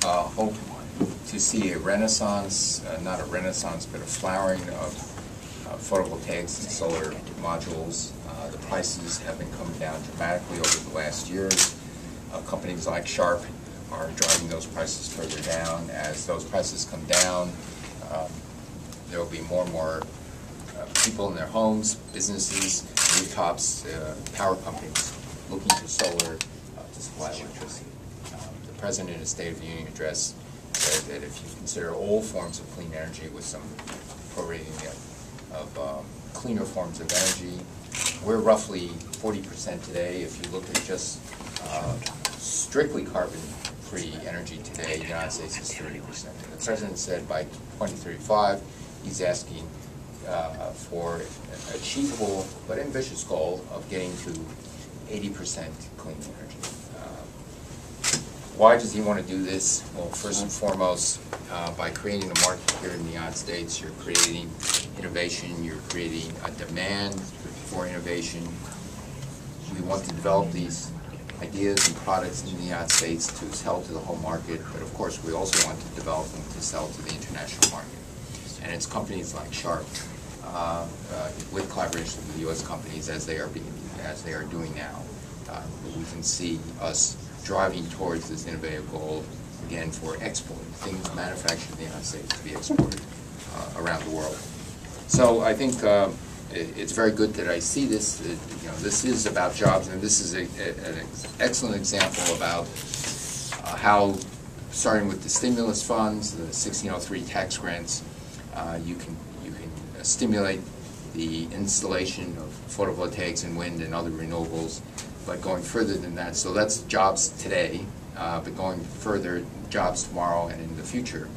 hope to see a renaissance, not a renaissance, but a flowering of photovoltaics and solar modules. The prices have been coming down dramatically over the last years. Companies like Sharp are driving those prices further down. As those prices come down, there will be more and more people in their homes, businesses, rooftops, power companies looking to solar to supply electricity. The President in his State of the Union address said that if you consider all forms of clean energy with some prorating of cleaner forms of energy, we're roughly 40% today. If you look at just strictly carbon-free energy today, the United States is 30%. And the President said by 2035, he's asking for an achievable but ambitious goal of getting to 80% clean energy. Why does he want to do this? Well, first and foremost, by creating a market here in the United States, you're creating innovation, you're creating a demand for innovation. We want to develop these ideas and products in the United States to sell to the home market, but of course we also want to develop them to sell to the international market. And it's companies like Sharp, with collaboration with U.S. companies as they are doing now, we can see us driving towards this innovative goal, again, for export, things manufactured in the United States to be exported around the world. So I think it's very good that I see this. This is about jobs, and this is an excellent example about how, starting with the stimulus funds, the 1603 tax grants, you can stimulate the installation of photovoltaics and wind and other renewables, but going further than that, so that's jobs today, but going further, jobs tomorrow and in the future.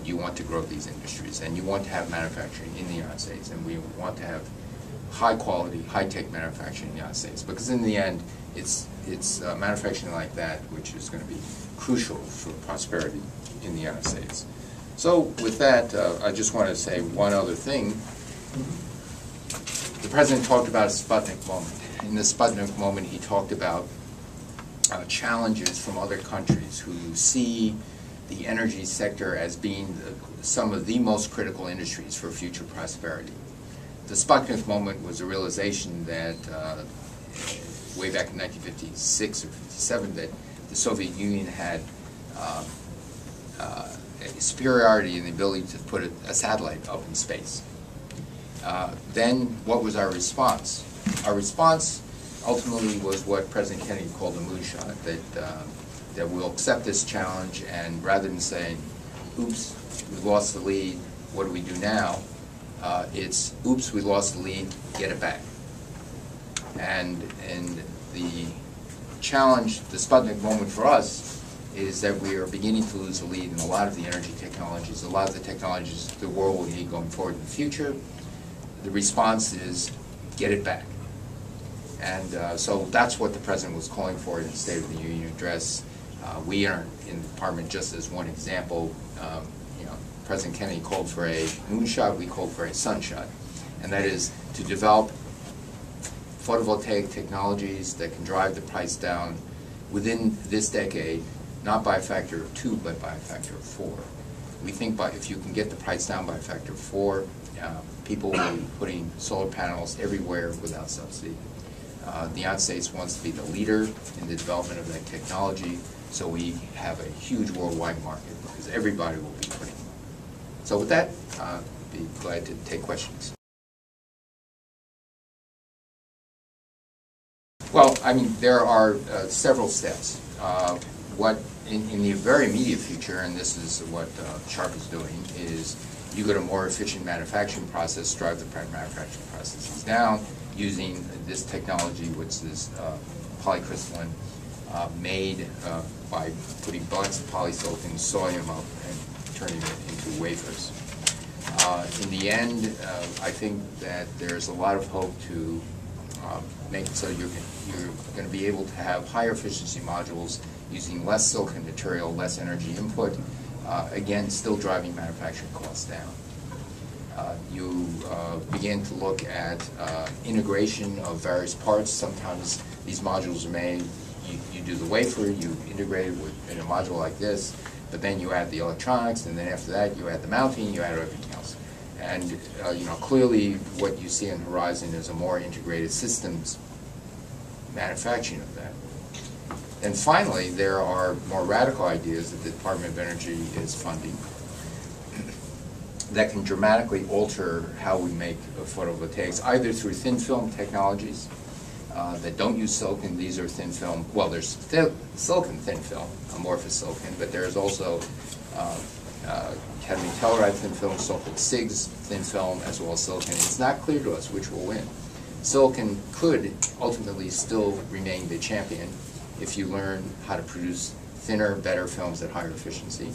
You want to grow these industries, and you want to have manufacturing in the United States, and we want to have high-quality, high-tech manufacturing in the United States, because in the end, it's manufacturing like that which is going to be crucial for prosperity in the United States. So with that, I just want to say one other thing. The President talked about a Sputnik moment. In the Sputnik moment, he talked about challenges from other countries who see the energy sector as being some of the most critical industries for future prosperity. The Sputnik moment was a realization that way back in 1956 or 57 that the Soviet Union had a superiority in the ability to put a satellite up in space. Then what was our response? Our response ultimately was what President Kennedy called a moonshot, that we'll accept this challenge, and rather than saying, oops, we lost the lead, what do we do now? It's, oops, we lost the lead, get it back. And the challenge, the Sputnik moment for us, is that we are beginning to lose the lead in a lot of the energy technologies, a lot of the technologies the world will need going forward in the future. The response is, get it back. And so that's what the President was calling for in the State of the Union address. We are in the department, just as one example, President Kennedy called for a moonshot, we called for a sunshot. And that is to develop photovoltaic technologies that can drive the price down within this decade, not by a factor of 2, but by a factor of 4. We think if you can get the price down by a factor of 4, people will be putting solar panels everywhere without subsidy. The United States wants to be the leader in the development of that technology, so we have a huge worldwide market because everybody will be putting. So with that, I'd be glad to take questions. Well, I mean, there are several steps. What in the very immediate future, and this is what Sharp is doing, is you get a more efficient manufacturing process, drive the manufacturing processes down, using this technology, which is polycrystalline, made by putting blocks of polysilicon, sawing them up, and turning it into wafers. In the end, I think that there's a lot of hope to make it so you're going to be able to have higher efficiency modules using less silicon material, less energy input, again, still driving manufacturing costs down. You begin to look at integration of various parts. Sometimes these modules are made, you do the wafer, you integrate it in a module like this, but then you add the electronics, and then after that you add the mounting, you add everything else. And clearly what you see on the horizon is a more integrated systems manufacturing of that. And finally, there are more radical ideas that the Department of Energy is funding that can dramatically alter how we make photovoltaics, either through thin film technologies that don't use silicon. These are thin film, well, there's silicon thin film, amorphous silicon, but there's also cadmium telluride thin film, so-called SIGS thin film, as well as silicon. It's not clear to us which will win. Silicon could ultimately still remain the champion if you learn how to produce thinner, better films at higher efficiency.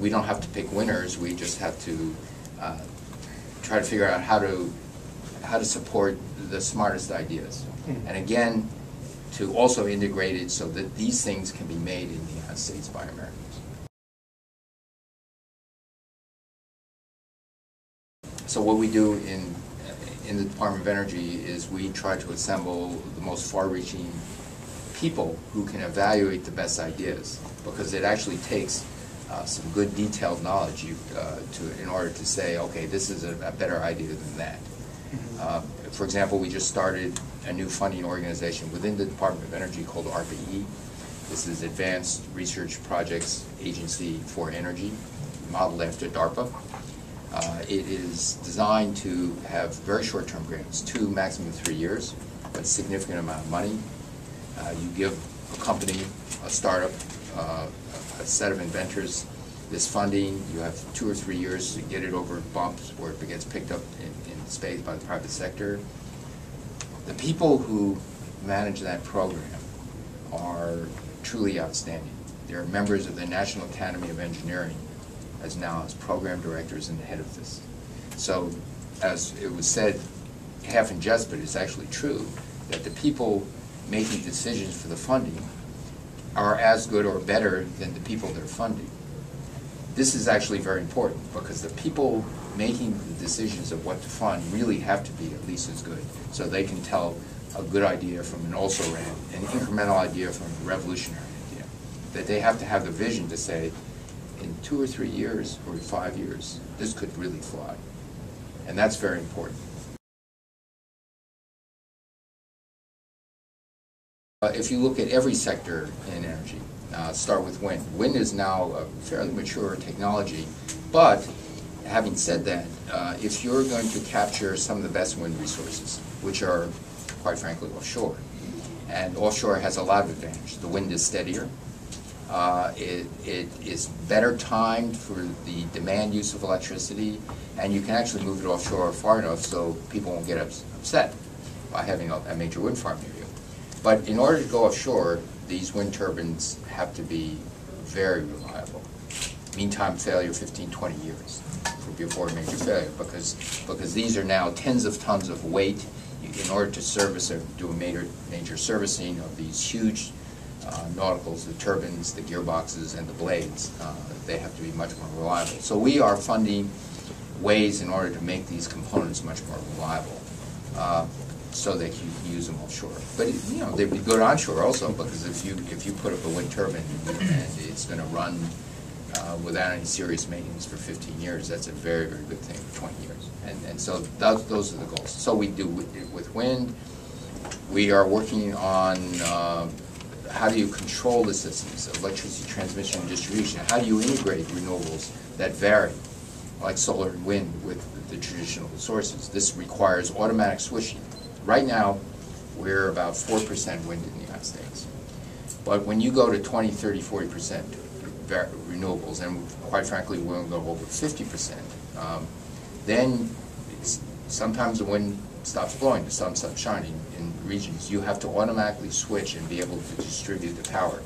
We don't have to pick winners. We just have to try to figure out how to support the smartest ideas. And again, to also integrate it so that these things can be made in the United States by Americans. So what we do in the Department of Energy is we try to assemble the most far-reaching people who can evaluate the best ideas, because it actually takes some good detailed knowledge in order to say, okay, this is a better idea than that. For example, we just started a new funding organization within the Department of Energy called ARPA-E. This is Advanced Research Projects Agency for Energy, modeled after DARPA. It is designed to have very short-term grants, 2, maximum 3 years, but a significant amount of money. You give a company, a startup, a set of inventors this funding. You have 2 or 3 years to get it over bumps where it gets picked up in space by the private sector. The people who manage that program are truly outstanding. They're members of the National Academy of Engineering as program directors and the head of this. So, as it was said, half in jest, but it's actually true, that the people making decisions for the funding are as good or better than the people they're funding. This is actually very important, because the people making the decisions of what to fund really have to be at least as good, so they can tell a good idea from an also-ran, an incremental idea from a revolutionary idea. That they have to have the vision to say, in 2 or 3 years or 5 years, this could really fly. And that's very important. If you look at every sector in energy, start with wind. Wind is now a fairly mature technology, but having said that, if you're going to capture some of the best wind resources, which are, quite frankly, offshore, and offshore has a lot of advantage. The wind is steadier. It is better timed for the demand use of electricity, and you can actually move it offshore far enough so people won't get upset by having a major wind farm near you. But in order to go offshore, these wind turbines have to be very reliable. Mean time failure 15, 20 years before a major failure, because these are now tens of tons of weight. In order to service or do a major servicing of these huge nauticals, the turbines, the gearboxes, and the blades, they have to be much more reliable. So we are funding ways in order to make these components much more reliable, so that you can use them offshore. But they'd be good onshore also, because if you put up a wind turbine and it's going to run without any serious maintenance for 15 years, that's a very, very good thing for 20 years. And so those are the goals. So we do with wind. We are working on how do you control the systems of electricity transmission and distribution? How do you integrate renewables that vary, like solar and wind, with the traditional sources? This requires automatic switching. Right now, we're about 4% wind in the United States. But when you go to 20, 30, 40% renewables, and quite frankly, we'll go over 50%, then sometimes the wind stops blowing, the sun stops shining in regions. You have to automatically switch and be able to distribute the power.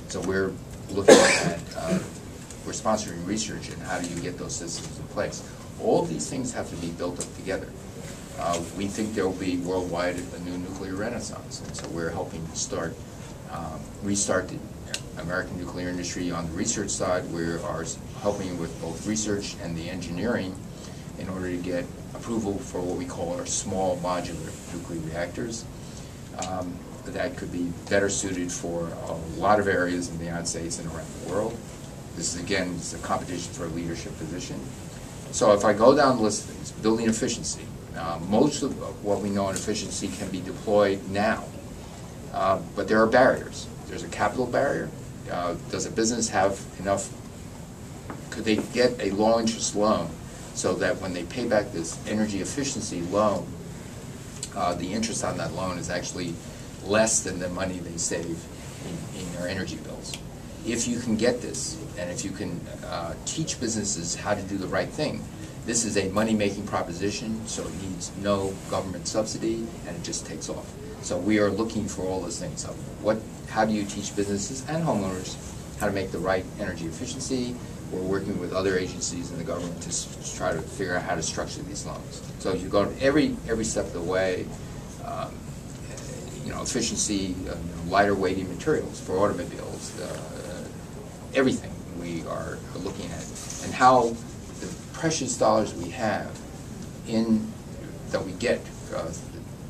So we're looking at, we're sponsoring research in how do you get those systems in place. All of these things have to be built up together. We think there will be worldwide a new nuclear renaissance, and so we're helping to restart the American nuclear industry on the research side. We are helping with both research and the engineering in order to get approval for what we call our small modular nuclear reactors. That could be better suited for a lot of areas in the United States and around the world. This is, again, it's a competition for a leadership position. So if I go down the list of things, building efficiency, most of what we know in efficiency can be deployed now, but there are barriers. There's a capital barrier. Does a business have enough, could they get a low interest loan so that when they pay back this energy efficiency loan, the interest on that loan is actually less than the money they save in their energy bills? If you can get this, and if you can teach businesses how to do the right thing, this is a money-making proposition, so it needs no government subsidy, and it just takes off. So we are looking for all those things. So how do you teach businesses and homeowners how to make the right energy efficiency? We're working with other agencies in the government to try to figure out how to structure these loans. So you go every step of the way. Efficiency, lighter weighting materials for automobiles, everything we are looking at, and how the precious dollars we have that we get,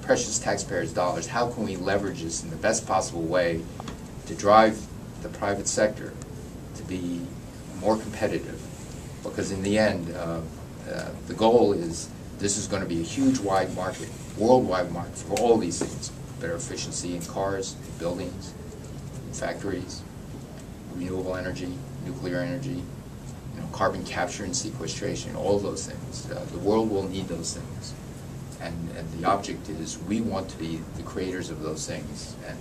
precious taxpayers' dollars, how can we leverage this in the best possible way to drive the private sector to be more competitive? Because in the end, the goal is this is going to be a huge wide market, worldwide market for all these things. Better efficiency in cars, in buildings, in factories, renewable energy, nuclear energy, carbon capture and sequestration, all those things. The world will need those things. And the object is we want to be the creators of those things. And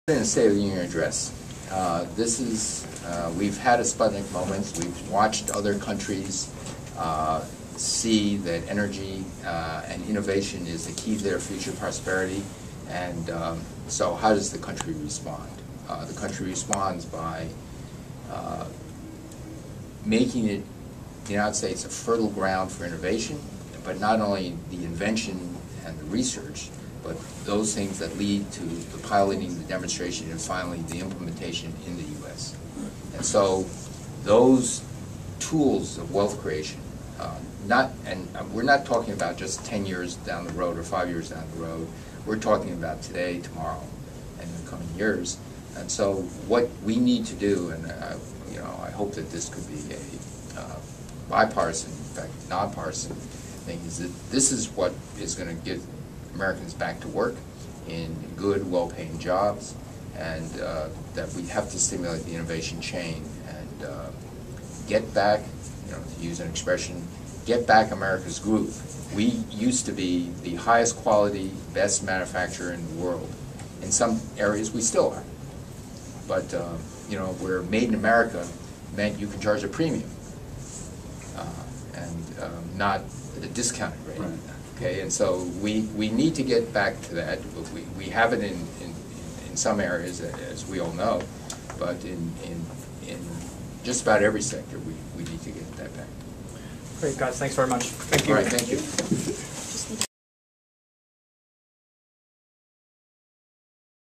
in the State of the Union address, we've had a Sputnik moment. We've watched other countries see that energy and innovation is the key to their future prosperity. And so how does the country respond? The country responds by making it, the United States, a fertile ground for innovation, but not only the invention and the research, but those things that lead to the piloting, the demonstration, and finally the implementation in the U.S. And so those tools of wealth creation, we're not talking about just 10 years down the road or 5 years down the road. We're talking about today, tomorrow, and in the coming years. And so what we need to do, and I hope that this could be a bipartisan, in fact, nonpartisan thing, is that this is what is going to get Americans back to work in good, well-paying jobs, and that we have to stimulate the innovation chain and get back, to use an expression, get back America's groove. We used to be the highest quality, best manufacturer in the world. In some areas, we still are. But, where made in America meant you can charge a premium and not at a discounted rate. Right. Okay, and so we need to get back to that. We have it in some areas, as we all know, but in just about every sector, we need to get that back. Great, guys. Thanks very much. Thank you. All right, thank you.